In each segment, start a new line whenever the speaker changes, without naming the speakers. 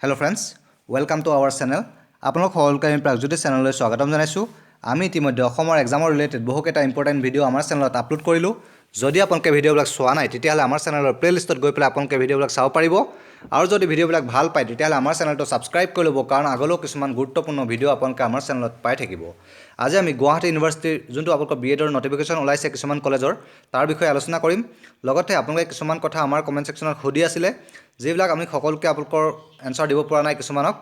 Hello friends, welcome to our channel. আপোনালোক সকলোকে আমি প্ৰাগজ্যোতি চেনেললৈ স্বাগতম জনাইছো। আমি ইতিমধ্যে অসমৰ এক্সামৰ ৰিলেটেড বহুকেইটা ইম্পৰ্টেণ্ট ভিডিঅ' আমাৰ চেনেলত আপলোড কৰিলোঁ। যদি আপোনালোকে ভিডিঅ'বিলাক চোৱা নাই তেতিয়াহ'লে আমাৰ চেনেলৰ প্লেলিষ্টত গৈ পেলাই আপোনালোকে ভিডিঅ'বিলাক চাব পাৰিব। আৰু যদি ভিডিঅ'বিলাক ভাল পায় তেতিয়াহ'লে আমাৰ চেনেলটো ছাবস্ক্ৰাইব কৰি ল'ব, কাৰণ আগলৈও কিছুমান গুৰুত্বপূৰ্ণ ভিডিঅ' আপোনালোকে আমাৰ চেনেলত পাই থাকিব। আজি আমি গুৱাহাটী ইউনিভাৰ্চিটিৰ যোনটো আপোনালোকৰ BEdৰ নটিফিকেশ্যন ওলাইছে কিছুমান কলেজৰ, তাৰ বিষয়ে আলোচনা কৰিম। লগতে আপোনালোকে কিছুমান কথা আমাৰ কমেণ্ট ছেকশ্যনত সুধি আছিলে, যিবিলাক আমি সকলোকে আপোনালোকৰ এনচাৰ দিব পৰা নাই কিছুমানক।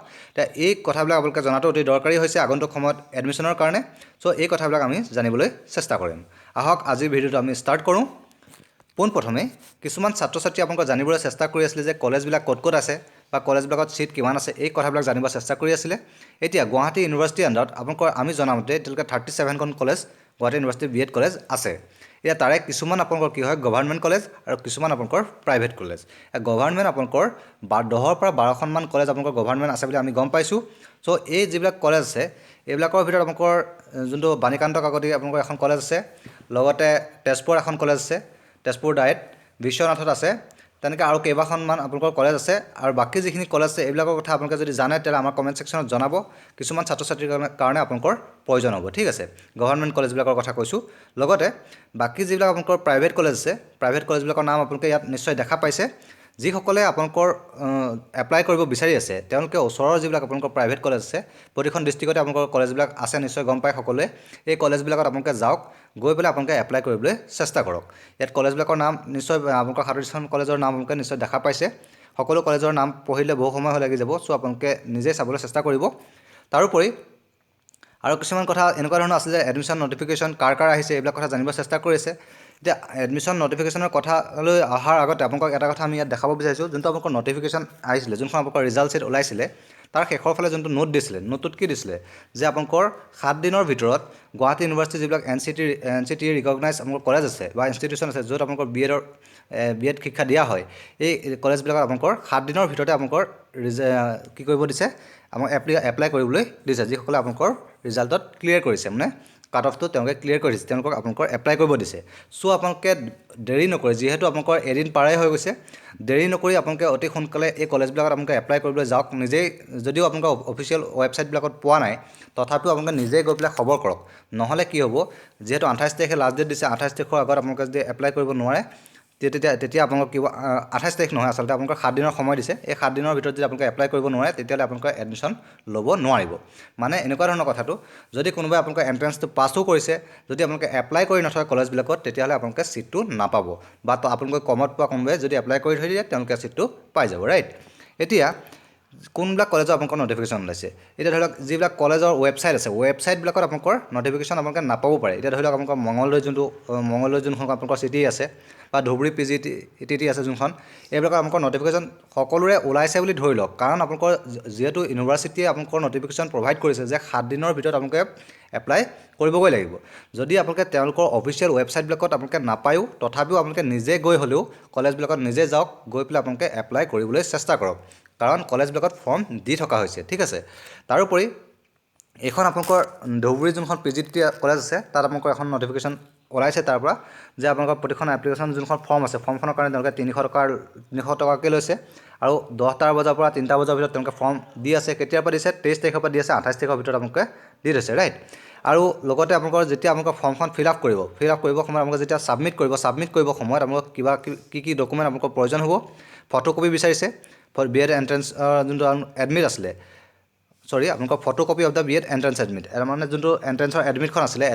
এই কথাবিলাক আপোনালোকে জনাটো অতি দৰকাৰী হৈছে আগন্তুক সময়ত এডমিশ্যনৰ কাৰণে। চ' এই কথাবিলাক আমি জানিবলৈ চেষ্টা কৰিম। আহক আজিৰ ভিডিঅ'টো আমি ষ্টাৰ্ট কৰোঁ। পোনপ্ৰথমে কিছুমান ছাত্ৰ ছাত্ৰী আপোনালোকে জানিবলৈ চেষ্টা কৰি আছিলে যে কলেজবিলাক ক'ত ক'ত আছে বা কলেজবিলাকত ছিট কিমান আছে, এই কথাবিলাক জানিব চেষ্টা কৰি আছিলে। এতিয়া গুৱাহাটী ইউনিভাৰ্চিটিৰ আণ্ডাৰত আপোনালোকৰ আমি জনামতে এতিয়ালৈকে 37খন college Guwahati university BEd college আছে। এতিয়া তাৰে কিছুমান আপোনালোকৰ কি হয় গভৰ্ণমেণ্ট কলেজ আৰু কিছুমান আপোনালোকৰ প্ৰাইভেট কলেজ। গভৰ্ণমেণ্ট আপোনালোকৰ 10ৰ পৰা 12খনমান কলেজ আপোনালোকৰ গভৰ্ণমেণ্ট আছে বুলি আমি গম পাইছোঁ। চ' এই যিবিলাক কলেজ আছে এইবিলাকৰ ভিতৰত আপোনালোকৰ যোনটো বাণীকান্ত কাকতি আপোনালোকৰ এখন কলেজ আছে, লগতে তেজপুৰ এখন কলেজ আছে, তেজপুৰ ডায়েট, বিশ্বনাথত আছে, তেনেকৈ আৰু কেইবাখনমান আপোনালোকৰ কলেজ আছে। আৰু বাকী যিখিনি কলেজ আছে এইবিলাকৰ কথা আপোনালোকে যদি জানে তেতিয়াহ'লে আমাৰ কমেণ্ট ছেকশ্যনত জনাব। কিছুমান ছাত্ৰ ছাত্ৰীৰ কাৰণে আপোনালোকৰ প্ৰয়োজন হ'ব, ঠিক আছে। গভৰ্ণমেণ্ট কলেজবিলাকৰ কথা কৈছোঁ। লগতে বাকী যিবিলাক আপোনালোকৰ প্ৰাইভেট কলেজ আছে, প্ৰাইভেট কলেজবিলাকৰ নাম আপোনালোকে ইয়াত নিশ্চয় দেখা পাইছে। যিসকলে আপোনালোকৰ এপ্লাই কৰিব বিচাৰি আছে তেওঁলোকে ওচৰৰ যিবিলাক আপোনালোকৰ প্ৰাইভেট কলেজ আছে, প্ৰতিখন ডিষ্ট্ৰিক্টতে আপোনালোকৰ কলেজবিলাক আছে নিশ্চয় গম পায় সকলোৱে। এই কলেজবিলাকত আপোনালোকে যাওক, গৈ পেলাই আপোনালোকে এপ্লাই কৰিবলৈ চেষ্টা কৰক। ইয়াত কলেজবিলাকৰ নাম নিশ্চয় আপোনালোকৰ 37খন কলেজৰ নাম আপোনালোকে নিশ্চয় দেখা পাইছে। সকলো কলেজৰ নাম পঢ়িলে বহু সময় লাগি যাব, চ' আপোনালোকে নিজেই চাবলৈ চেষ্টা কৰিব। তাৰোপৰি আৰু কিছুমান কথা এনেকুৱা ধৰণৰ আছে যে এডমিশ্যন নটিফিকেশ্যন কাৰ আহিছে এইবিলাক কথা জানিব চেষ্টা কৰিছে। এতিয়া এডমিশ্যন নটিফিকেশ্যনৰ কথালৈ অহাৰ আগতে আপোনালোকক এটা কথা আমি ইয়াত দেখাব বিচাৰিছোঁ। যোনটো আপোনালোকৰ নটিফিকেশ্যন আহিছিলে, যোনখন আপোনালোকৰ ৰিজাল্ট শ্বীট ওলাইছিলে, তাৰ শেষৰ ফালে যোনটো নোট দিছিলে, নোটটোত কি দিছিলে যে আপোনালোকৰ 7 দিনৰ ভিতৰত গুৱাহাটী ইউনিভাৰ্চিটি যিবিলাক NCT ৰিকগনাইজ আপোনালোকৰ কলেজ আছে বা ইনষ্টিটিউশ্যন আছে য'ত আপোনালোকৰ BEd শিক্ষা দিয়া হয়, এই কলেজবিলাকত আপোনালোকৰ 7 দিনৰ ভিতৰতে আপোনালোকৰ কি কৰিব দিছে, আমাক এপ্লাই কৰিবলৈ দিছে। যিসকলে আপোনালোকৰ ৰিজাল্টত ক্লিয়াৰ কৰিছে, মানে কাট অফটো তেওঁলোকে ক্লিয়াৰ কৰিছে, তেওঁলোকক আপোনালোকৰ এপ্লাই কৰিব দিছে। চ' আপোনালোকে দেৰি নকৰি, যিহেতু আপোনালোকৰ এদিন পাৰাই হৈ গৈছে, দেৰি নকৰি আপোনালোকে অতি সোনকালে এই কলেজবিলাকত আপোনালোকে এপ্লাই কৰিবলৈ যাওক। নিজেই যদিও আপোনালোকৰ অফিচিয়েল ৱেবছাইটবিলাকত পোৱা নাই, তথাপিও আপোনালোকে নিজেই গৈ পেলাই খবৰ কৰক। নহ'লে কি হ'ব, যিহেতু 28 তাৰিখে লাষ্ট ডেট দিছে, 28 তাৰিখৰ আগত আপোনালোকে যদি এপ্লাই কৰিব নোৱাৰে তেতিয়া আপোনালোক কি 28 তাৰিখ নহয়, আচলতে আপোনালোকৰ 7 দিনৰ সময় দিছে। এই 7 দিনৰ ভিতৰত যদি আপোনালোকে এপ্লাই কৰিব নোৱাৰে তেতিয়াহ'লে আপোনালোকে এডমিশ্যন ল'ব নোৱাৰিব। মানে এনেকুৱা ধৰণৰ কথাটো, যদি কোনোবাই আপোনালোকৰ এণ্ট্ৰেঞ্চটো পাছো কৰিছে, যদি আপোনালোকে এপ্লাই কৰি নথয় কলেজবিলাকত, তেতিয়াহ'লে আপোনালোকে ছিটটো নাপাব। বা আপোনালোকে কমত পোৱা কোনোবাই যদি এপ্লাই কৰি থৈ দিয়ে তেওঁলোকে ছিটটো পাই যাব, ৰাইট। এতিয়া কোনবিলাক কলেজৰ আপোনালোকৰ নটিফিকেশ্যন ওলাইছে, এতিয়া ধৰি লওক যিবিলাক কলেজৰ ৱেবছাইট আছে, ৱেবছাইটবিলাকত আপোনালোকৰ নটিফিকেশ্যন আপোনালোকে নাপাব পাৰে। এতিয়া ধৰি লওক আপোনালোকৰ মঙলদৈ যোনখন আপোনালোকৰ চিটি আছে, বা ধুবুৰী PGTT আছে যোনখন, এইবিলাকৰ আপোনালোকৰ নটিফিকেশ্যন সকলোৰে ওলাইছে বুলি ধৰি লওক। কাৰণ আপোনালোকৰ যিহেতু ইউনিভাৰ্চিটিয়ে আপোনালোকৰ নটিফিকেশ্যন প্ৰভাইড কৰিছে যে 7 দিনৰ ভিতৰত আপোনালোকে এপ্লাই কৰিবগৈ লাগিব। যদি আপোনালোকে তেওঁলোকৰ অফিচিয়েল ৱেবছাইটবিলাকত আপোনালোকে নাপায়ো, তথাপিও আপোনালোকে নিজে গৈ হ'লেও কলেজবিলাকত নিজে যাওক, গৈ পেলাই আপোনালোকে এপ্লাই কৰিবলৈ চেষ্টা কৰক, কাৰণ কলেজবিলাকত ফৰ্ম দি থকা হৈছে, ঠিক আছে। তাৰোপৰি এইখন আপোনালোকৰ ধুবুৰী যোনখন PGTT কলেজ আছে, তাত আপোনালোকৰ এখন নটিফিকেশ্যন ওলাইছে তাৰ পৰা, যে আপোনালোকৰ প্ৰতিখন এপ্লিকেশ্যন যোনখন ফৰ্ম আছে, ফৰ্মখনৰ কাৰণে তেওঁলোকে 300 টকাকৈ লৈছে। আৰু 10টা বজাৰ পৰা 3টা বজাৰ ভিতৰত তেওঁলোকে ফৰ্ম দি আছে। কেতিয়াৰ পৰা দিছে, 23 তাৰিখৰ পৰা দি আছে, 28 তাৰিখৰ ভিতৰত আপোনালোকে দি থৈছে, ৰাইট। আৰু লগতে আপোনালোকৰ যেতিয়া আপোনালোকৰ ফৰ্মখন ফিল আপ কৰিব সময়ত আপোনালোকে যেতিয়া ছাবমিট কৰিব সময়ত আপোনালোকক কি ডকুমেণ্ট আপোনালোকৰ প্ৰয়োজন হ'ব। ফটোকপি বিচাৰিছে, BEd এণ্ট্ৰেঞ্চ যোনটো এডমিট আছিলে, আপোনালোকৰ photocopy of the BEd entrance admit, মানে যোনটো এণ্ট্ৰেঞ্চৰ এডমিটখন আছিলে,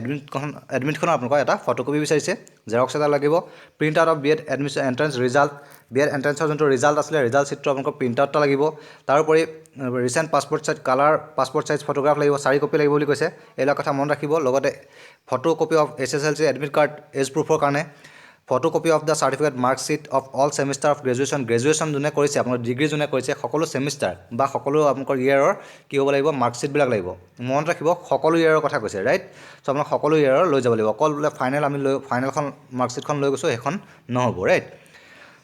এডমিটখনৰ আপোনালোকৰ এটা ফটোকপি বিচাৰিছে, জেৰক্স এটা লাগিব। Print out of BEd entrance result, BEd এণ্ট্ৰেঞ্চৰ যোনটো ৰিজাল্ট আছিলে, ৰিজাল্ট শ্বীটটো আপোনালোকৰ প্ৰিণ্ট আউট এটা লাগিব। তাৰোপৰি recent passport size colour passport size photograph লাগিব, 4 কপি লাগিব বুলি কৈছে। এইবিলাক কথা মনত ৰাখিব। লগতে photocopy of SSLC admit card as প্ৰুফৰ কাৰণে, photocopy of the certificate marksheet of all semester of graduation যোনে কৰিছে, আপোনাৰ ডিগ্ৰী যোনে কৰিছে, সকলো ছেমিষ্টাৰ বা সকলো আপোনালোকৰ ইয়েৰৰ কি হ'ব লাগিব, মাৰ্কশ্বিটবিলাক লাগিব। মনত ৰাখিব সকলো ইয়েৰৰ কথা কৈছে, ৰাইট। চ' আপোনাক সকলো ইয়েৰৰ লৈ যাব লাগিব, অকল বোলে ফাইনেলখন মাৰ্কশ্বিটখন লৈ গৈছোঁ সেইখন নহ'ব, ৰাইট।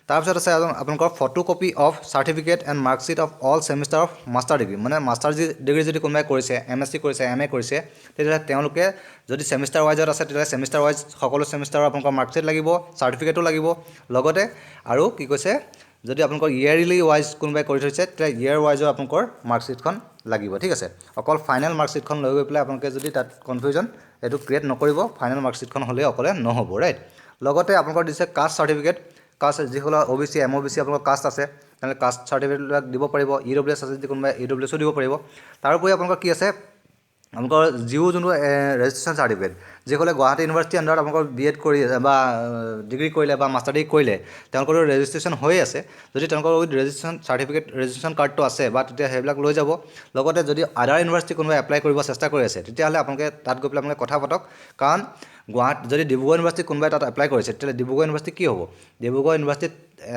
তাৰপিছত আছে আপোনালোকৰ photocopy of certificate and marksheet of all semester of master degree, মানে মাষ্টাৰ ডিগ্ৰী যদি কোনোবাই কৰিছে, MSc কৰিছে, MA কৰিছে, তেতিয়াহ'লে তেওঁলোকে যদি ছেমিষ্টাৰ ৱাইজত আছে তেতিয়াহ'লে ছেমিষ্টাৰ ৱাইজ সকলো ছেমিষ্টাৰৰ আপোনালোকৰ মাৰ্কশ্বিট লাগিব, চাৰ্টিফিকেটো লাগিব। লগতে আৰু কি কৈছে, যদি আপোনালোকৰ ইয়াৰলি ৱাইজ কোনোবাই কৰি থৈছে তেতিয়া ইয়াৰ ৱাইজৰ আপোনালোকৰ মাৰ্কশ্বিটখন লাগিব ঠিক আছে অকল ফাইনেল মাৰ্কশ্বিটখন লৈ গৈ পেলাই আপোনালোকে যদি তাত কনফিউজন এইটো ক্ৰিয়েট নকৰিব ফাইনেল মাৰ্কশ্বিটখন হ'লে অকলে নহ'ব ৰাইট লগতে আপোনালোকৰ দিছে কাষ্ট চাৰ্টিফিকেট কাষ্ট যিসকল OBC MOBC আপোনালোকৰ কাষ্ট আছে তেনেহ'লে কাষ্ট চাৰ্টিফিকেটবিলাক দিব পাৰিব EWS আছে যদি কোনোবাই EWSও দিব পাৰিব তাৰোপৰি আপোনালোকৰ কি আছে আপোনালোকৰ জিঅ' যোনটো ৰেজিষ্ট্ৰেশ্যন চাৰ্টিফিকেট যিসকলে গুৱাহাটী ইউনিভাৰ্চিটি আণ্ডাৰত আপোনালোকৰ BEd কৰি বা ডিগ্ৰী কৰিলে বা মাষ্টাৰ ডিগ্ৰী কৰিলে তেওঁলোকৰ ৰেজিষ্ট্ৰেশ্যন হৈ আছে যদি তেওঁলোকৰ উইথ ৰেজিষ্ট্ৰেশ্যন চাৰ্টিফিকেট ৰেজিষ্ট্ৰেশ্যন কাৰ্ডটো আছে বা তেতিয়া সেইবিলাক লৈ যাব লগতে যদি আদাৰ ইউনিভাৰ্চিটি কোনোবাই এপ্লাই কৰিব চেষ্টা কৰি আছে তেতিয়াহ'লে আপোনালোকে তাত গৈ পেলাই আপোনালোকে কথা পাতক কাৰণ গুৱাহাটী যদি ডিব্ৰুগড় ইউনিভাৰ্চিটি কোনোবাই তাত এপ্লাই কৰিছে তেতিয়াহ'লে ডিব্ৰুগড় ইউনিভাৰ্চিটি কি হ'ব ডিব্ৰুগড় ইউনিভাৰ্চিটিত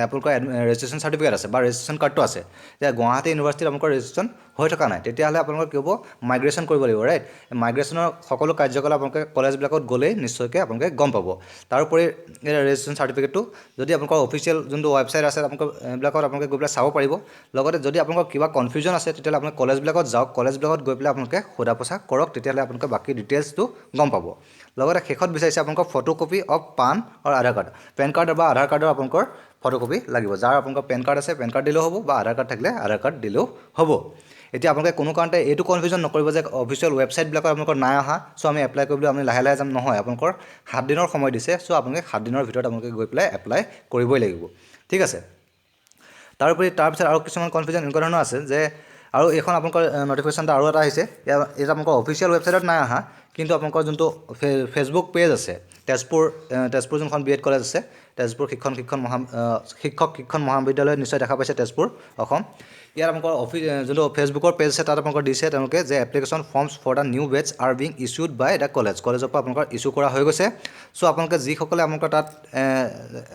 আপোনালোকৰ ৰেজিষ্ট্ৰেশ্যন চাৰ্টিফিকেট আছে বা ৰেজিষ্ট্ৰেশ্যন কাৰ্ডটো আছে এতিয়া গুৱাহাটী ইউনিভাৰ্চিটিত আপোনালোকৰ ৰেজিষ্ট্ৰেশ্যন হৈ থকা নাই তেতিয়াহ'লে আপোনালোকৰ কি হ'ব মাইগ্ৰেশ্যন কৰিব লাগিব ৰাইট মাইগ্ৰেশ্যনৰ সকলো কাৰ্যকলাপ আপোনালোকে কলেজবিলাকত গ'লেই নিশ্চয়কৈ আপোনালোকে গম পাব তাৰোপৰি ৰেজিষ্ট্ৰেশ্যন চাৰ্টিফিকেটটো যদি আপোনালোকৰ অফিচিয়েল যোনটো ৱেবছাইট আছে আপোনালোকৰ এইবিলাকত আপোনালোকে গৈ পেলাই চাব পাৰিব লগতে যদি আপোনালোকৰ কিবা কনফিউজন আছে তেতিয়াহ'লে আপোনালোকে কলেজবিলাকত যাওক কলেজবিলাকত গৈ পেলাই আপোনালোকে সোধা পোছা কৰক তেতিয়াহ'লে আপোনালোকে বাকী ডিটেইলছটো গম পাব লগতে শেষত বিচাৰিছে আপোনালোকৰ ফটোকপি অফ পান আৰু আধাৰ কাৰ্ড পেন কাৰ্ড বা আধাৰ কাৰ্ডৰ আপোনালোকৰ ফটোকপি লাগিব যাৰ আপোনালোকৰ পেন কাৰ্ড আছে পেন কাৰ্ড দিলেও হ'ব বা আধাৰ কাৰ্ড থাকিলে আধাৰ কাৰ্ড দিলেও হ'ব এতিয়া আপোনালোকে কোনো কাৰণতে এইটো কনফিউজন নকৰিব যে অফিচিয়েল ৱেবছাইটবিলাকত আপোনালোকৰ নাই অহা চ' আমি এপ্লাই কৰিবলৈ আমি লাহে লাহে যাম নহয় আপোনালোকৰ 7 দিনৰ সময় দিছে চ' আপোনালোকে 7 দিনৰ ভিতৰত আপোনালোকে গৈ পেলাই এপ্লাই কৰিবই লাগিব ঠিক আছে তাৰপিছত আৰু কিছুমান কনফিউজন এনেকুৱা ধৰণৰ আছে যে আৰু এইখন আপোনালোকৰ নটিফিকেশ্যনটা আৰু এটা আহিছে এটা আপোনালোকৰ অফিচিয়েল ৱেবছাইটত নাই অহা কিন্তু আপোনালোকৰ যোনটো ফেচবুক পেজ আছে তেজপুৰ যোনখন BEd কলেজ আছে তেজপুৰ শিক্ষক মহাবিদ্যালয় নিশ্চয় দেখা পাইছে তেজপুৰ অসম ইয়াত আপোনালোকৰ যোনটো ফেচবুকৰ পেজ আছে তাত আপোনালোকৰ দিছে তেওঁলোকে যে application forms for the new batches are being issued by the কলেজৰ পৰা আপোনালোকৰ ইছ্যু কৰা হৈ গৈছে চ' আপোনালোকে যিসকলে আপোনালোকৰ তাত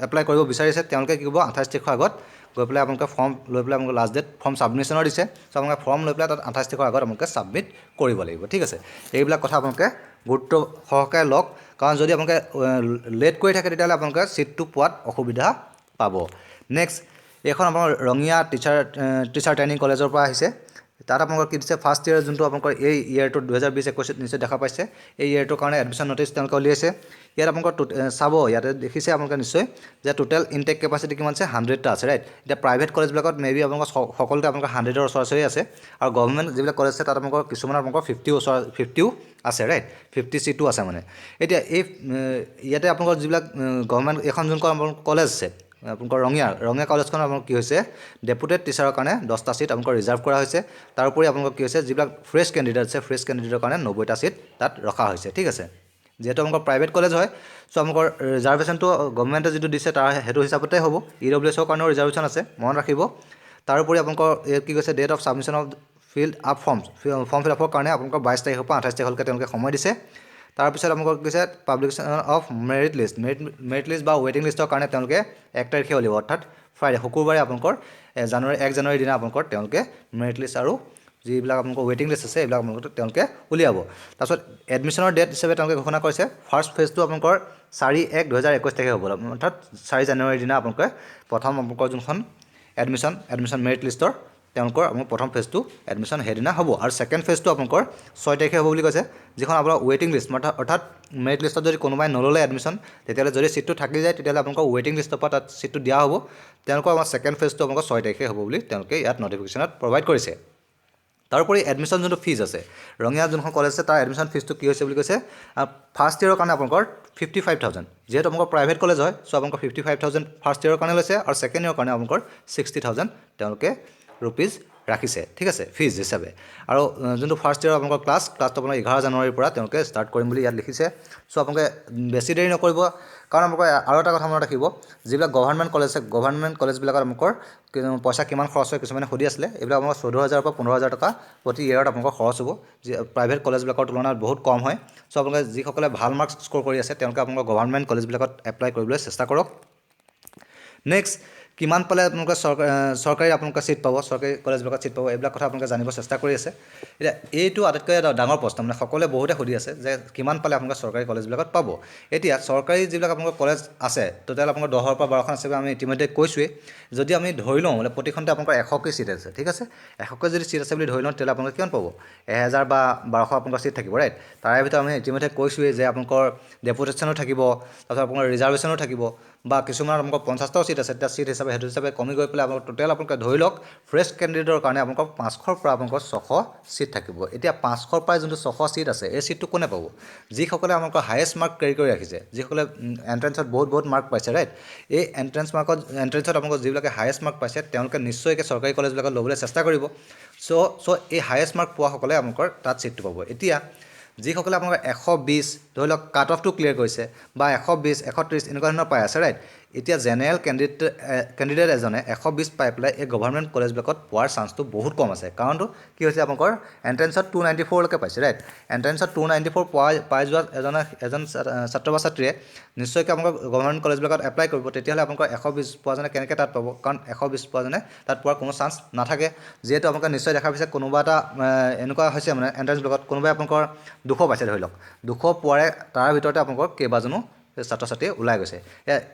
এপ্লাই কৰিব বিচাৰিছে তেওঁলোকে কি কৰিব 28 তাৰিখৰ আগত গৈ পেলাই আপোনালোকে ফৰ্ম লৈ পেলাই আপোনালোকে লাষ্ট ডেট ফৰ্ম ছাবমিশ্যনৰ দিছে চ' আপোনালোকে ফৰ্ম লৈ পেলাই তাত 28 তাৰিখৰ আগত আপোনালোকে ছাবমিট কৰিব লাগিব ঠিক আছে এইবিলাক কথা আপোনালোকে গুৰুত্ব সহকাৰে লওক কাৰণ যদি আপোনালোকে লেট কৰি থাকে তেতিয়াহ'লে আপোনালোকে ছিটটো পোৱাত অসুবিধা পাব নেক্সট এইখন আপোনাৰ ৰঙিয়া টিচাৰ ট্ৰেইনিং কলেজৰ পৰা আহিছে তাত আপোনালোকৰ কি দিছে ফাৰ্ষ্ট ইয়াৰ যোনটো আপোনালোকৰ এই ইয়াৰটো 2020-21 নিশ্চয় দেখা পাইছে এই ইয়াৰটোৰ কাৰণে এডমিশ্যন নটিচ তেওঁলোকে উলিয়াইছে ইয়াত আপোনালোকৰ চাব ইয়াতে দেখিছে আপোনালোকে নিশ্চয় যে টোটেল ইনটেক কেপাচিটি কিমান আছে 100টা আছে ৰাইট এতিয়া প্ৰাইভেট কলেজবিলাকত মেবি আপোনালোকৰ সকলোতে আপোনালোকৰ 100ৰ ওচৰা-ওচৰি আছে আৰু গভৰ্ণমেণ্ট যিবিলাক কলেজ আছে তাত আপোনালোকৰ কিছুমানৰ আপোনালোকৰ 50ও আছে ৰাইট 50 চিটো আছে মানে এতিয়া এই ইয়াতে আপোনালোকৰ যিবিলাক গভৰ্ণমেণ্ট এখন যোনখন কলেজ আছে আপোনালোকৰ ৰঙিয়া কলেজখন আপোনালোকৰ কি হৈছে ডেপুটেড টিচাৰৰ কাৰণে 10টা চিট আপোনালোকৰ ৰিজাৰ্ভ কৰা হৈছে তাৰোপৰি আপোনালোকৰ কি হৈছে যিবিলাক ফ্ৰেছ কেণ্ডিডেট আছে ফ্ৰেছ কেণ্ডিডেটৰ কাৰণে 90টা চিট তাত ৰখা হৈছে ঠিক আছে যিহেতু আপোনালোকৰ প্ৰাইভেট কলেজ হয় চ' আপোনালোকৰ ৰিজাৰ্ভেশ্যনটো গভৰ্ণমেণ্টে যিটো দিছে তাৰ সেইটো হিচাপতে হ'ব EWSৰ কাৰণেও ৰিজাৰ্ভেশ্যন আছে মনত ৰাখিব তাৰোপৰি আপোনালোকৰ কি কৈছে date of submission of fill fill আপৰ কাৰণে আপোনালোকৰ 22 তাৰিখৰ পৰা 28 তাৰিখলৈকে তেওঁলোকে সময় দিছে তাৰপিছত আপোনালোকৰ কৈছে পাব্লিকেশ্যন অফ মেৰিট লিষ্ট বা ৱেইটিং লিষ্টৰ কাৰণে তেওঁলোকে 1 তাৰিখে উলিয়াব অৰ্থাৎ ফ্ৰাইডে শুকুৰবাৰে আপোনালোকৰ 1 জানুৱাৰীৰ দিনা আপোনালোকৰ তেওঁলোকে মেৰিট লিষ্ট আৰু যিবিলাক আপোনালোকৰ ৱেইটিং লিষ্ট আছে এইবিলাক আপোনালোকে তেওঁলোকে উলিয়াব তাৰপিছত এডমিশ্যনৰ ডেট হিচাপে তেওঁলোকে ঘোষণা কৰিছে ফাৰ্ষ্ট ফেজটো আপোনালোকৰ 4/1/2021 তাৰিখে হ'ব অৰ্থাৎ 4 জানুৱাৰীৰ দিনা আপোনালোকে প্ৰথম আপোনালোকৰ যোনখন এডমিশ্যন মেৰিট লিষ্টৰ তেওঁলোকৰ আপোনালোকৰ প্ৰথম ফেজটো এডমিশ্যন সেইদিনা হ'ব আৰু ছেকেণ্ড ফেজটো আপোনালোকৰ 6 তাৰিখে হ'ব বুলি কৈছে যিখন আপোনাৰ ৱেইটিং লিষ্ট অৰ্থাৎ মেৰিট লিষ্টত যদি কোনোবাই নল'লে এডমিশ্যন তেতিয়াহ'লে যদি ছিটটো থাকি যায় তেতিয়াহ'লে আপোনালোকৰ ৱেইটিং লিষ্টৰ পৰা তাত ছিটটো দিয়া হ'ব তেওঁলোকৰ আমাৰ ছেকেণ্ড ফেজটো আপোনালোকৰ 6 তাৰিখে হ'ব বুলি তেওঁলোকে ইয়াত নটিফিকেশ্যনত প্ৰভাইড কৰিছে তাৰোপৰি এডমিশ্যন যোনটো ফিজ আছে ৰঙিয়া যোনখন কলেজ আছে তাৰ এডমিশ্যন ফিজটো কি হৈছে বুলি কৈছে ফাৰ্ষ্ট ইয়েৰৰ কাৰণে আপোনালোকৰ 55,000 যিহেতু আপোনালোকৰ প্ৰাইভেট কলেজ হয় চ' আপোনালোকৰ 55,000 ফাৰ্ষ্ট ইয়েৰৰ কাৰণে লৈছে আৰু ছেকেণ্ড ইয়েৰৰ কাৰণে আপোনালোকৰ 60,000 তেওঁলোকে ৰুপিজ ৰাখিছে ঠিক আছে ফিজ হিচাপে আৰু যোনটো ফাৰ্ষ্ট ইয়েৰৰ আপোনালোকৰ ক্লাছটো আপোনাৰ 11 জানুৱাৰীৰ পৰা তেওঁলোকে ষ্টাৰ্ট কৰিম বুলি ইয়াত লিখিছে চ' আপোনালোকে বেছি দেৰি নকৰিব কাৰণ আপোনালোকে আৰু এটা কথা মনত ৰাখিব যিবিলাক গভৰ্ণমেণ্ট কলেজ আছে গভৰ্ণমেণ্ট কলেজবিলাকত আপোনালোকৰ পইচা কিমান খৰচ হয় কিছুমানে সুধি আছিলে এইবিলাক আপোনালোকৰ 14,000 পৰা 15,000 টকা প্ৰতি ইয়েৰত আপোনালোকৰ খৰচ হ'ব যি প্ৰাইভেট কলেজবিলাকৰ তুলনাত বহুত কম হয় চ' আপোনালোকে যিসকলে ভাল মাৰ্কছ স্ক'ৰ কৰি আছে তেওঁলোকে আপোনালোকৰ গভৰ্ণমেণ্ট কলেজবিলাকত এপ্লাই কৰিবলৈ চেষ্টা কৰক নেক্সট কিমান পালে আপোনালোকে চৰকাৰী আপোনালোকে ছিট পাব চৰকাৰী কলেজবিলাকত ছিট পাব এইবিলাক কথা আপোনালোকে জানিব চেষ্টা কৰি আছে এতিয়া এইটো আটাইতকৈ এটা ডাঙৰ প্ৰশ্ন মানে সকলোৱে বহুতে সুধি আছে যে কিমান পালে আপোনালোকে চৰকাৰী কলেজবিলাকত পাব এতিয়া চৰকাৰী যিবিলাক আপোনালোকৰ কলেজ আছে টোটেল আপোনালোকৰ 10ৰ পৰা 12খন আছে আমি ইতিমধ্যে কৈছোঁৱেই যদি আমি ধৰি লওঁ মানে প্ৰতিখনতে আপোনালোকৰ 100কৈ ছিট আছে ঠিক আছে 100কৈ যদি ছিট আছে বুলি ধৰি লওঁ তেতিয়াহ'লে আপোনালোকে কিমান পাব 1000 বা 1200 আপোনালোকৰ ছিট থাকিব ৰাইট তাৰে ভিতৰত আমি ইতিমধ্যে কৈছোঁৱেই যে আপোনালোকৰ ডেপুটেশ্যনো থাকিব তাৰপিছত আপোনাৰ ৰিজাৰ্ভেশ্যনো থাকিব বা কিছুমানত আপোনালোকৰ 50টাও ছিট আছে, তেতিয়া ছিট হিচাপে সেইটো হিচাপে কমি গৈ পেলাই আপোনালোকৰ টোটেল আপোনালোকে ধৰি লওক ফ্ৰেছ কেণ্ডিডেটৰ কাৰণে আপোনালোকৰ 500ৰ পৰা আপোনালোকৰ 600 ছিট থাকিব। এতিয়া 500ৰ পৰা যোনটো 600 ছিট আছে, এই ছিটটো কোনে পাব? যিসকলে আপোনালোকৰ হায়েষ্ট মাৰ্ক কেৰি কৰি ৰাখিছে, যিসকলে এণ্ট্ৰেঞ্চত বহুত মাৰ্ক পাইছে, ৰাইট? এই এণ্ট্ৰেঞ্চত আপোনালোকৰ যিবিলাকে হায়েষ্ট মাৰ্ক পাইছে তেওঁলোকে নিশ্চয়কৈ চৰকাৰী কলেজবিলাকত ল'বলৈ চেষ্টা কৰিব। চ' এই হায়েষ্ট মাৰ্ক পোৱাসকলে আপোনালোকৰ তাত ছিটটো পাব। এতিয়া যিসকলে আপোনালোকৰ 120 ধৰি লওক কাট অফটো ক্লিয়াৰ কৰিছে বা 120 130 এনেকুৱা ধৰণৰ পাই আছে, ৰাইট? এতিয়া জেনেৰেল কেণ্ডিডেট এজনে 120 পাই পেলাই এই গভৰ্ণমেণ্ট কলেজবিলাকত পোৱাৰ চান্সটো বহুত কম আছে। কাৰণটো কি হৈছে, আপোনালোকৰ এণ্ট্ৰেঞ্চত 294লৈকে পাইছে, ৰাইট? এণ্ট্ৰেঞ্চত 294 পাই যোৱা এজন ছাত্ৰ বা ছাত্ৰীয়ে নিশ্চয়কৈ আপোনালোকৰ গভৰ্ণমেণ্ট কলেজবিলাকত এপ্লাই কৰিব। তেতিয়াহ'লে আপোনালোকৰ 120 পোৱাজনে কেনেকৈ তাত পাব? কাৰণ 120 পোৱাজনে তাত পোৱাৰ কোনো চান্স নাথাকে। যিহেতু আপোনালোকে নিশ্চয় দেখা পাইছে কোনোবা এটা এনেকুৱা হৈছে মানে এণ্ট্ৰেঞ্চবিলাকত কোনোবাই আপোনালোকৰ 200 পাইছে ধৰি লওক, 200 পোৱাৰে তাৰ ভিতৰতে আপোনালোকৰ কেইবাজনো ছাত্ৰ ছাত্ৰী ওলাই গৈছে।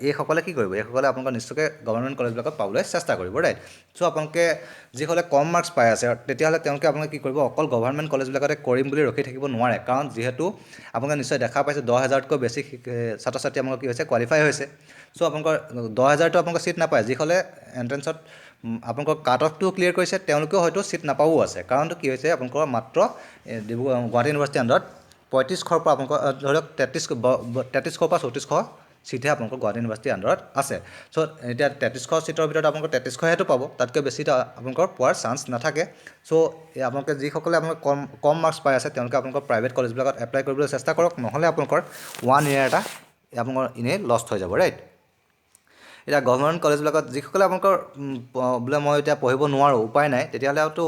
এইসকলে কি কৰিব? এইসকলে আপোনালোকৰ নিশ্চয়কৈ গভৰ্ণমেণ্ট কলেজবিলাকত পাবলৈ চেষ্টা কৰিব, ৰাইট? চ' আপোনালোকে যিসকলে কম মাৰ্কছ পাই আছে তেতিয়াহ'লে তেওঁলোকে আপোনালোকে কি কৰিব? অকল গভৰ্ণমেণ্ট কলেজবিলাকতে কৰিম বুলি ৰখি থাকিব নোৱাৰে। কাৰণ যিহেতু আপোনালোকে নিশ্চয় দেখা পাইছে 10,000তকৈ বেছি ছাত্ৰ ছাত্ৰী আপোনালোকৰ কি হৈছে কোৱালিফাই হৈছে। চ' আপোনালোকৰ 10,000টো আপোনালোকৰ ছিট নাপায়। যিসকলে এণ্ট্ৰেঞ্চত আপোনালোকৰ কাট অফটো ক্লিয়াৰ কৰিছে তেওঁলোকেও হয়তো ছিট নাপাবও আছে। কাৰণটো কি হৈছে, আপোনালোকৰ মাত্ৰ গুৱাহাটী ইউনিভাৰ্চিটিৰ আণ্ডাৰত 3500ৰ পৰা আপোনালোকৰ ধৰি লওক 3300 পৰা 3400 ছিটহে আপোনালোকৰ গুৱাহাটী ইউনিভাৰ্চিটিৰ আণ্ডাৰত আছে। চ' এতিয়া 3300 ছিটৰ ভিতৰত আপোনালোকৰ 3300হে পাব, তাতকৈ বেছি আপোনালোকৰ পোৱাৰ চান্স নাথাকে। চ' আপোনালোকে যিসকলে আপোনালোকৰ কম মাৰ্কছ পাই আছে তেওঁলোকে আপোনালোকৰ প্ৰাইভেট কলেজবিলাকত এপ্লাই কৰিবলৈ চেষ্টা কৰক, নহ'লে আপোনালোকৰ 1 year এটা আপোনালোকৰ এনেই লষ্ট হৈ যাব, ৰাইট? এতিয়া গভৰ্ণমেণ্ট কলেজবিলাকত যিসকলে আপোনালোকৰ বোলে মই এতিয়া পঢ়িব নোৱাৰোঁ, উপায় নাই, তেতিয়াহ'লেতো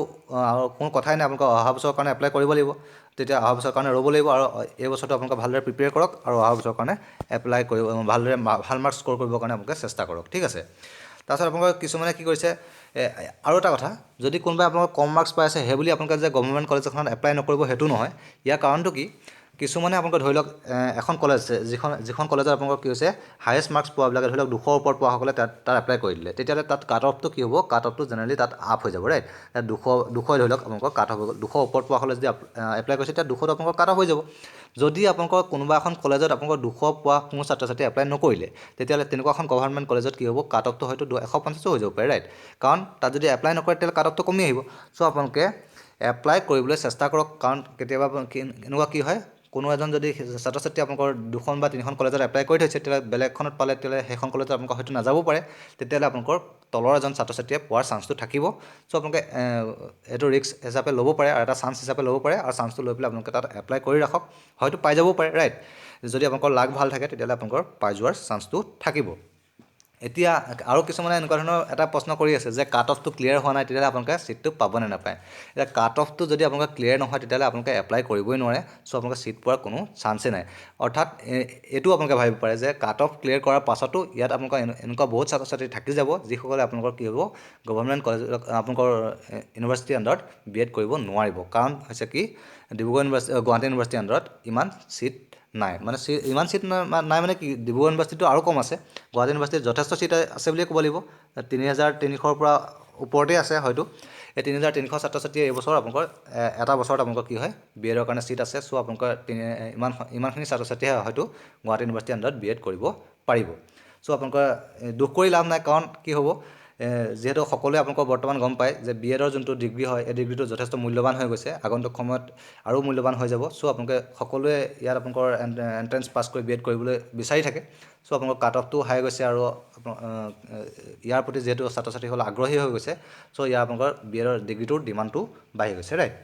কোনো কথাই নাই, আপোনালোকৰ অহা বছৰৰ কাৰণে এপ্লাই কৰিব লাগিব। তেতিয়া অহা বছৰৰ কাৰণে ৰ'ব লাগিব আৰু এই বছৰটো আপোনালোকে ভালদৰে প্ৰিপেয়াৰ কৰক আৰু অহা বছৰৰ কাৰণে এপ্লাই কৰিব, ভালদৰে ভাল মাৰ্কছ স্ক'ৰ কৰিবৰ কাৰণে আপোনালোকে চেষ্টা কৰক, ঠিক আছে? তাৰপিছত আপোনালোকৰ কিছুমানে কি কৰিছে, আৰু এটা কথা, যদি কোনোবাই আপোনালোকৰ কম মাৰ্কছ পাই আছে সেই বুলি আপোনালোকে যে গভৰ্ণমেণ্ট কলেজ এখনত এপ্লাই নকৰিব সেইটো নহয়। ইয়াৰ কাৰণটো কি, কিছুমানে আপোনালোকে ধৰি লওক এখন কলেজ যিখন কলেজত আপোনালোকৰ কি হৈছে হায়েষ্ট মাৰ্কছ পোৱাবিলাকে ধৰি লওক 200ৰ ওপৰত পোৱাসকলে তাত এপ্লাই কৰি দিলে, তেতিয়াহ'লে তাত কাট অফটো কি হ'ব? কাট অফটো জেনেৰেলি তাত আপ হৈ যাব, ৰাইট? 200 ধৰি লওক আপোনালোকৰ কাট অফ হৈ গ'ল, 200 ওপৰত পোৱাসকলে যদি এপ্লাই কৰিছে তেতিয়া 200ত আপোনালোকৰ কাট অফ হৈ যাব। যদি আপোনালোকৰ কোনোবা এখন কলেজত আপোনালোকৰ 200 পোৱা কোনো ছাত্ৰ ছাত্ৰী এপ্লাই নকৰিলে, তেতিয়াহ'লে তেনেকুৱা এখন গভৰ্ণমেণ্ট কলেজত কি হ'ব? কাট অফটো হয়তো 150 হৈ যাব পাৰে, ৰাইট? কাৰণ তাত যদি এপ্লাই নকৰে তেতিয়াহ'লে কাট অফটো কমি আহিব। চ' আপোনালোকে এপ্লাই কৰিবলৈ চেষ্টা কৰক। কাৰণ কেতিয়াবা এনেকুৱা কি হয়, কোনো এজন যদি ছাত্ৰ ছাত্ৰী আপোনালোকৰ 2খন বা 3খন কলেজত এপ্লাই কৰি থৈছে, তেতিয়াহ'লে বেলেগখনত পালে তেতিয়াহ'লে সেইখন কলেজত আপোনালোকৰ হয়তো নাযাবও পাৰে, তেতিয়াহ'লে আপোনালোকৰ তলৰ এজন ছাত্ৰ ছাত্ৰীয়ে পোৱাৰ চান্সটো থাকিব। চ' আপোনালোকে এইটো ৰিস্ক হিচাপে ল'ব পাৰে আৰু এটা চান্স হিচাপে ল'ব পাৰে, আৰু চান্সটো লৈ পেলাই আপোনালোকে তাত এপ্লাই কৰি ৰাখক, হয়তো পাই যাবও পাৰে, ৰাইট? যদি আপোনালোকৰ লাক ভাল থাকে তেতিয়াহ'লে আপোনালোকৰ পাই যোৱাৰ চান্সটো থাকিব। এতিয়া আৰু কিছুমানে এনেকুৱা ধৰণৰ এটা প্ৰশ্ন কৰি আছে যে কাট অফটো ক্লিয়াৰ হোৱা নাই, তেতিয়াহ'লে আপোনালোকে ছিটটো পাবনে নাপায়? এতিয়া কাট অফটো যদি আপোনালোকে ক্লিয়াৰ নহয় তেতিয়াহ'লে আপোনালোকে এপ্লাই কৰিবই নোৱাৰে। চ' আপোনালোকে ছিট পোৱাৰ কোনো চান্সেই নাই। অৰ্থাৎ এইটো আপোনালোকে ভাবিব পাৰে যে কাট অফ ক্লিয়াৰ কৰাৰ পাছতো ইয়াত আপোনালোকৰ এনেকুৱা বহুত ছাত্ৰ ছাত্ৰী থাকি যাব যিসকলে আপোনালোকৰ কি হ'ব, গভৰ্ণমেণ্ট কলেজ আপোনালোকৰ ইউনিভাৰ্চিটিৰ আণ্ডাৰত BEd কৰিব নোৱাৰিব। কাৰণ হৈছে কি, গুৱাহাটী ইউনিভাৰ্চিটিৰ আণ্ডাৰত ইমান ছিট নাই, মানে ইমান ছিট নাই মানে কি, ডিব্ৰুগড় ইউনিভাৰ্চিটিটো আৰু কম আছে, গুৱাহাটী ইউনিভাৰ্চিটিত যথেষ্ট ছিট আছে বুলিয়ে ক'ব লাগিব। 3,300ৰ পৰা ওপৰতেই আছে হয়তো। এই 3,300 ছাত্ৰ ছাত্ৰীয়ে এইবছৰ আপোনালোকৰ এটা বছৰত আপোনালোকৰ কি হয় BEdৰ কাৰণে ছিট আছে। চ' আপোনালোকৰ ইমানখিনি ছাত্ৰ ছাত্ৰীয়ে হয়তো গুৱাহাটী ইউনিভাৰ্চিটিৰ আণ্ডাৰত BEd কৰিব পাৰিব। চ' আপোনালোকৰ দুখ কৰি লাভ নাই, কাৰণ কি হ'ব, যিহেতু সকলোৱে আপোনালোকৰ বৰ্তমান গম পায় যে BEdৰ যোনটো ডিগ্ৰী হয় এই ডিগ্ৰীটো যথেষ্ট মূল্যৱান হৈ গৈছে, আগন্তুক সময়ত আৰু মূল্যৱান হৈ যাব। চ' আপোনালোকে সকলোৱে ইয়াত আপোনালোকৰ এণ্ট্ৰেঞ্চ পাছ কৰি BEd কৰিবলৈ বিচাৰি থাকে। চ' আপোনালোকৰ কাট অফটো হাই গৈছে আৰু ইয়াৰ প্ৰতি যিহেতু ছাত্ৰ ছাত্ৰীসকল আগ্ৰহী হৈ গৈছে, চ' ইয়াৰ আপোনালোকৰ BEdৰ ডিগ্ৰীটোৰ ডিমাণ্ডটো বাঢ়ি গৈছে, ৰাইট?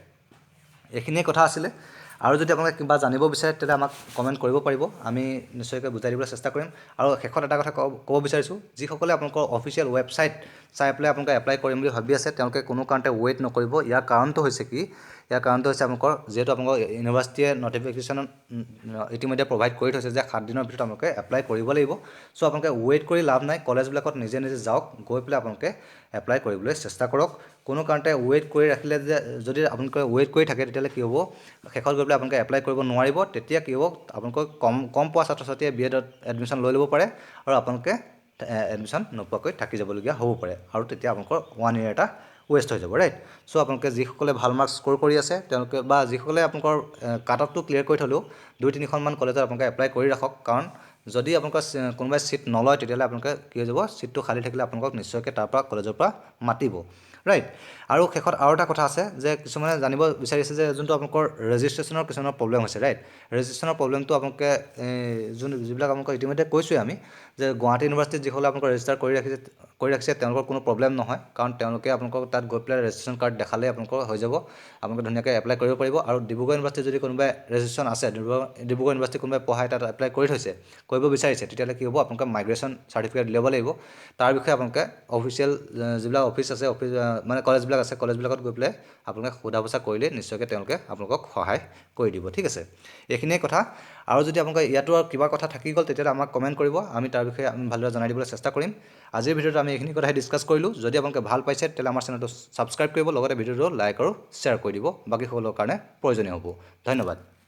এইখিনিয়ে কথা আছিলে। আৰু যদি আপোনালোকে কিবা জানিব বিচাৰে তেতিয়াহ'লে আমাক কমেণ্ট কৰিব পাৰিব, আমি নিশ্চয়কৈ বুজাই দিবলৈ চেষ্টা কৰিম। আৰু শেষত এটা কথা ক'ব বিচাৰিছোঁ, যিসকলে আপোনালোকৰ অফিচিয়েল ৱেবছাইট চাই পেলাই আপোনালোকে এপ্লাই কৰিম বুলি ভাবি আছে তেওঁলোকে কোনো কাৰণতে ৱেইট নকৰিব। ইয়াৰ কাৰণটো হৈছে কি, ইয়াৰ কাৰণটো হৈছে আপোনালোকৰ যিহেতু আপোনালোকৰ ইউনিভাৰ্চিটিয়ে নটিফিকেশ্যন ইতিমধ্যে প্ৰভাইড কৰি থৈছে যে 7 দিনৰ ভিতৰত আপোনালোকে এপ্লাই কৰিব লাগিব। চ' আপোনালোকে ৱেইট কৰি লাভ নাই, কলেজবিলাকত নিজে যাওক, গৈ পেলাই আপোনালোকে এপ্লাই কৰিবলৈ চেষ্টা কৰক। কোনো কাৰণতে ৱেইট কৰি ৰাখিলে যে যদি আপোনালোকে ৱেইট কৰি থাকে তেতিয়াহ'লে কি হ'ব, শেষত গৈ পেলাই আপোনালোকে এপ্লাই কৰিব নোৱাৰিব। তেতিয়া কি হ'ব, আপোনালোকৰ কম পোৱা ছাত্ৰ ছাত্ৰীয়ে BEdত এডমিশ্যন লৈ ল'ব পাৰে আৰু আপোনালোকে এডমিশ্যন নোপোৱাকৈ থাকি যাবলগীয়া হ'ব পাৰে, আৰু তেতিয়া আপোনালোকৰ 1 year এটা ৱেষ্ট হৈ যাব ৰাইট চ' আপোনালোকে যিসকলে ভাল মাৰ্কছ স্ক'ৰ কৰি আছে তেওঁলোকে বা যিসকলে আপোনালোকৰ কাট অফটো ক্লিয়াৰ কৰি থ'লেও 2-3খনমান কলেজত আপোনালোকে এপ্লাই কৰি ৰাখক কাৰণ যদি আপোনালোকৰ কোনোবাই ছিট নলয় তেতিয়াহ'লে আপোনালোকে কি হৈ যাব ছিটটো খালী থাকিলে আপোনালোকক নিশ্চয়কৈ তাৰ পৰা কলেজৰ পৰা মাতিব ৰাইট আৰু শেষত আৰু এটা কথা আছে যে কিছুমানে জানিব বিচাৰিছে যে যোনটো আপোনালোকৰ ৰেজিষ্ট্ৰেশ্যনৰ কিছুমানৰ প্ৰব্লেম হৈছে ৰাইট ৰেজিষ্ট্ৰেশ্যনৰ প্ৰব্লেমটো আপোনালোকে যিবিলাক আপোনালোকক ইতিমধ্যে কৈছোঁৱে আমি যে গুৱাহাটী ইউনিভাৰ্চিটিত যিসকলে আপোনালোকৰ ৰেজিষ্টাৰ কৰি ৰাখিছে তেওঁলোকৰ কোনো প্ৰব্লেম নহয় কাৰণ তেওঁলোকে আপোনালোকক তাত গৈ পেলাই ৰেজিষ্ট্ৰেশ্যন কাৰ্ড দেখালে আপোনালোকৰ হৈ যাব আপোনালোকে ধুনীয়াকৈ এপ্লাই কৰিব পাৰিব আৰু ডিব্ৰুগড় ইউনিভাৰ্চিটিত যদি কোনোবাই ৰেজিষ্ট্ৰেশ্যন আছে ডিব্ৰুগড় ইউনিভাৰ্চিটি কোনোবাই পঢ়াই তাত এপ্লাই কৰি থৈছে কৰিব বিচাৰিছে তেতিয়াহ'লে কি হ'ব আপোনালোকে মাইগ্ৰেশ্যন চাৰ্টিফিকেট ল'ব লাগিব তাৰ বিষয়ে আপোনালোকে অফিচিয়েল যিবিলাক অফিচ আছে মানে কলেজবিলাক আছে কলেজবিলাকত গৈ পেলাই আপোনালোকে সোধা পোছা কৰিলে নিশ্চয়কৈ তেওঁলোকে আপোনালোকক সহায় কৰি দিব ঠিক আছে এইখিনিয়ে কথা আৰু যদি আপোনালোকে ইয়াতো আৰু কিবা কথা থাকি গ'ল তেতিয়াহ'লে আমাক কমেণ্ট কৰিব আমি তাৰ বিষয়ে আমি ভালদৰে জনাই দিবলৈ চেষ্টা কৰিম আজিৰ ভিডিঅ'ত আমি এইখিনি কথাই ডিছকাছ কৰিলোঁ যদি আপোনালোকে ভাল পাইছে তেতিয়াহ'লে আমাৰ চেনেলটো ছাবস্ক্ৰাইব কৰিব লগতে ভিডিঅ'টো লাইক আৰু শ্বেয়াৰ কৰি দিব বাকী সকলৰ কাৰণে প্ৰয়োজনীয় হ'ব ধন্যবাদ